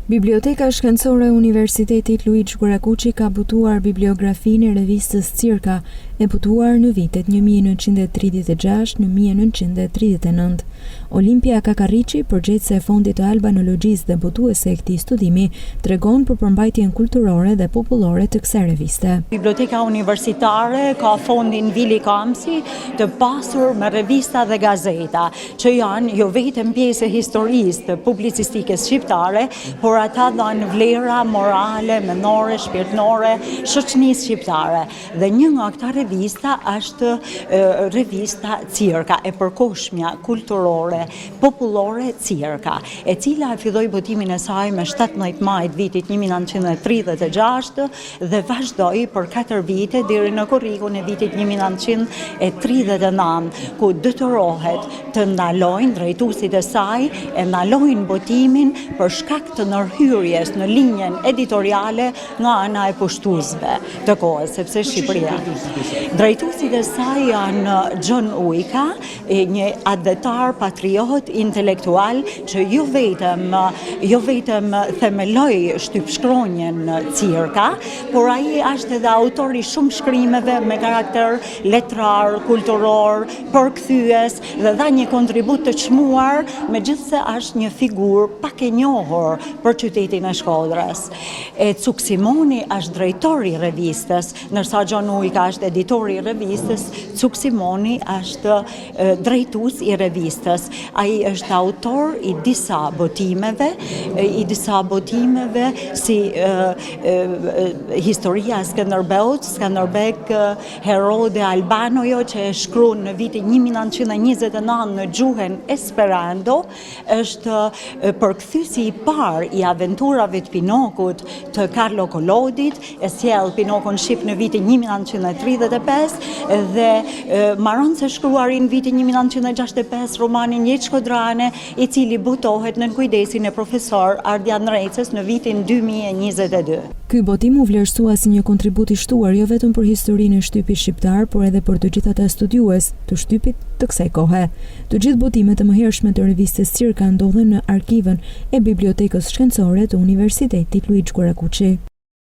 Biblioteka Shkencore e Universitetit Luigjë Guarakuçi ka botuar bibliografinë e revistës Cirka, e botuar në vitet 1936-1939. Olimpia Kakariçi, përgjegjëse e Fondit të Albanologjisë dhe botuese e këtij studimi, tregon për përmbajtjen kulturore dhe popullore të kësaj reviste. Biblioteka Universitare ka fondin Vili Kamsi të pasur me revista dhe gazeta, që janë jo vetëm pjesë e historisë të publicistikës shqiptare, por ata dhanë vlera morale, mendore, shpirtërore, shoqënisë shqiptare. Dhe një nga këta revista është revista Cirka, e përkohshmja kulturore, popullore Cirka, e cila e filloi botimin e saj me 17 maj vitit 1936 dhe vazhdoi për 4 vite deri në korrikun e vitit 1939, ku detyrohet të ndalojnë drejtuesit e saj, e ndalojnë botimin për shkak të ndërhyrjes në linjen editoriale nga ana e pushtuesve të kohës, sepse Shqipëria. Drejtuesit e saj janë John Ujka, një advetar patriot intelektual që jo vetëm themeloi shtypshkronjen Cirka, por ai është edhe autori shumë shkrimeve me karakter letrar, kulturor, përkthyes dhe dha një kontribut të çmuar, megjithse është një figurë pak e njohur për qytetin e Shkodrës. Cuk Simoni është drejtori i revistës, ndërsa John Ujka është editori i revistës, Cuk Simoni është drejtues i revistës. Ai është autor i disa botimeve si Historia e Skënderbeut, Skënderbek Herode Albanojo, që e shkruan në vitin 1929 në gjuhën Esperanto, është përkthyesi i parë i aventurave të Pinokut të Carlo Collodit, e sjell Pinokun shqip në vitin 1935 dhe mbaron së shkruari në vitin 1965 romanin Jetë Shkodrane, i cili botohet në kujdesin e profesor Ardian Recës në vitin 2022. Ky botim u vlerësua si një kontribut i shtuar jo vetëm për historinë e shtypit shqiptar, por edhe për të gjithë ata studiues të shtypit të kësaj kohe. Të gjithë botimet e mëhershme të revistës Cirka ndodhen në arkivën e Bibliotekës Shkencore të Universitetit Luigjë Guarakuçi.